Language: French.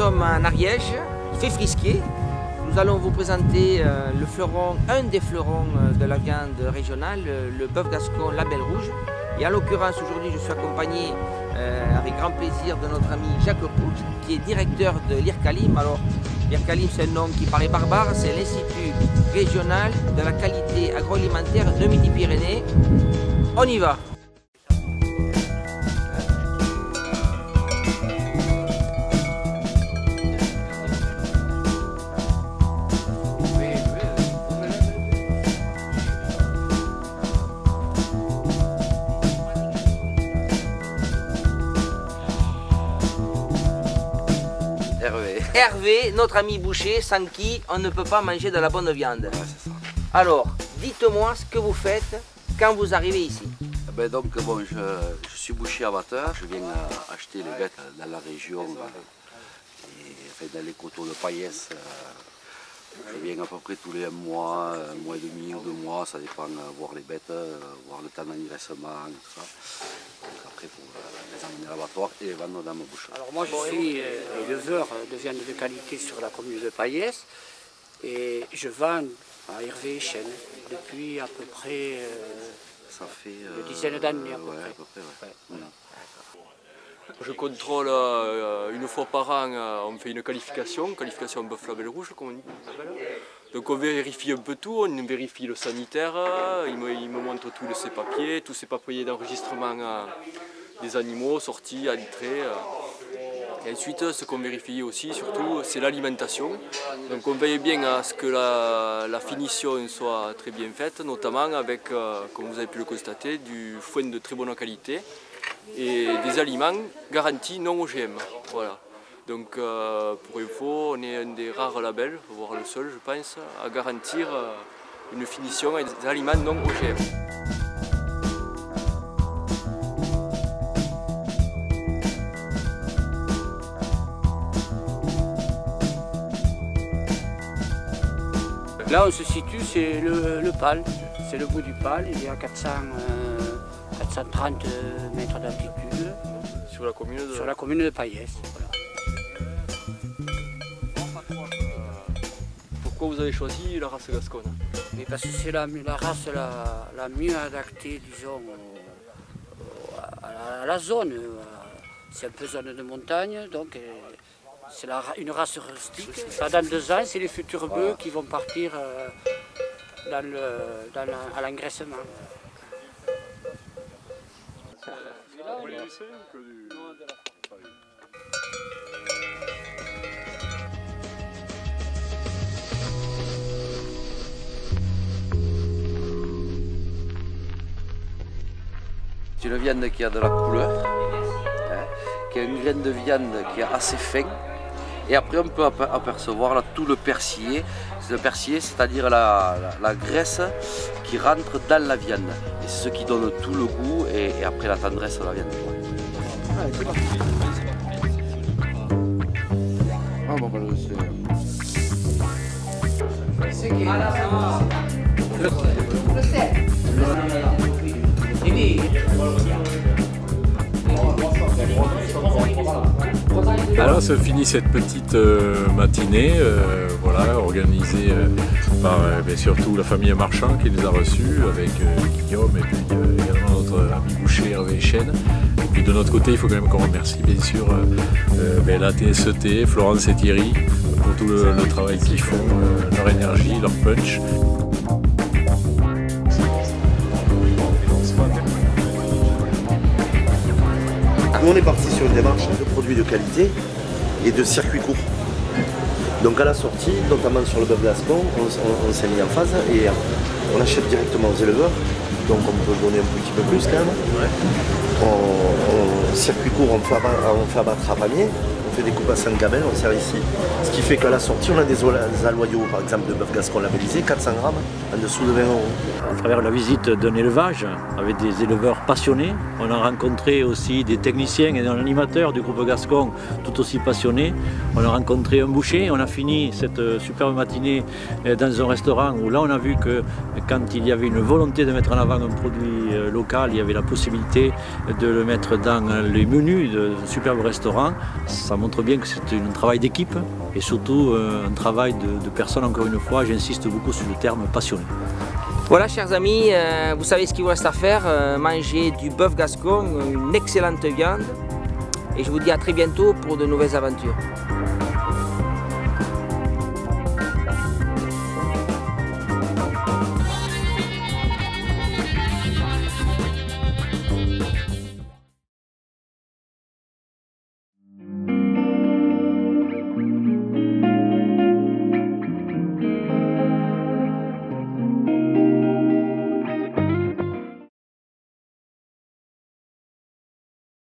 sommes en Ariège, il fait frisquer. Nous allons vous présenter le fleuron, un des fleurons de la viande régionale, le bœuf gascon Label Rouge. Et en l'occurrence, aujourd'hui, je suis accompagné avec grand plaisir de notre ami Jacques Rouge, qui est directeur de l'IRCALIM. Alors, l'IRCALIM, c'est un nom qui paraît barbare, c'est l'Institut régional de la qualité agroalimentaire de Midi-Pyrénées. On y va! Hervé, notre ami boucher, sans qui on ne peut pas manger de la bonne viande. Ouais, c'est ça. Alors, dites-moi ce que vous faites quand vous arrivez ici. Donc bon, je suis boucher abatteur, je viens acheter les bêtes dans la région, dans les coteaux de Paillès. Je viens à peu près tous les un mois et demi ou 2 mois, ça dépend, voir les bêtes, voir le temps d'engraissement, tout ça. Donc après, pour les emmener à l'abattoir et les vendre dans ma boucherie. Alors moi, je suis éleveur de viande de qualité sur la commune de Paillès et je vends à Hervé et Chêne depuis à peu près ça fait une dizaine d'années. À peu près, ouais. Voilà. Je contrôle une fois par an, on fait une qualification bœuf label rouge comme on dit. Donc on vérifie un peu tout, on vérifie le sanitaire, il me montre tous ces papiers d'enregistrement des animaux, sortis, entrées. Et ensuite, ce qu'on vérifie aussi, surtout, c'est l'alimentation. Donc on veille bien à ce que la finition soit très bien faite, notamment avec, comme vous avez pu le constater, du foin de très bonne qualité et des aliments garantis non OGM. Voilà. Donc pour info, on est un des rares labels, voire le seul je pense, à garantir une finition avec des aliments non OGM. Là on se situe, c'est le pal, c'est le bout du pal, il est à 430 mètres d'altitude Sur la commune de Paillès. Voilà. Pourquoi vous avez choisi la race gasconne? Mais parce que c'est la race la mieux adaptée, disons, à la zone. C'est un peu zone de montagne, donc c'est une race rustique. Dans 2 ans, c'est les futurs bœufs qui vont partir à l'engraissement. C'est une viande qui a de la couleur, qui a une graine de viande qui est assez fin. Et après on peut apercevoir là, tout le persillé. Le persillé, c'est-à-dire la graisse qui rentre dans la viande. Et c'est ce qui donne tout le goût et après la tendresse de la viande. Ah bon, bah, c'est... Alors se finit cette petite matinée, voilà, organisée par surtout la famille Marchand qui les a reçus avec Guillaume et puis également notre ami boucher Hervé et Chêne. Et puis de notre côté, il faut quand même qu'on remercie bien sûr la TSET, Florence et Thierry pour tout le travail qu'ils font, leur énergie, leur punch. Nous on est parti sur une démarche de produits de qualité et de circuits courts. Donc à la sortie, notamment sur le bœuf gascon, on s'est mis en phase et on achète directement aux éleveurs. Donc on peut donner un petit peu plus quand même. Circuit court, on fait abattre à panier, on fait des coupes à 5 gamelles, on sert ici. Ce qui fait qu'à la sortie, on a des aloyaux, par exemple de bœuf gascon labellisé, 400 grammes, en dessous de 20 €. À travers la visite d'un élevage avec des éleveurs passionnés, on a rencontré aussi des techniciens et un animateur du groupe gascon tout aussi passionnés. On a rencontré un boucher, on a fini cette superbe matinée dans un restaurant où là on a vu que quand il y avait une volonté de mettre en avant un produit local, il y avait la possibilité de le mettre dans les menus de ce superbe restaurant. Ça montre montre bien que c'est un travail d'équipe et surtout un travail de personnes, encore une fois, j'insiste beaucoup sur le terme passionné. Voilà, chers amis, vous savez ce qu'il vous reste à faire, manger du bœuf gascon, une excellente viande. Et je vous dis à très bientôt pour de nouvelles aventures.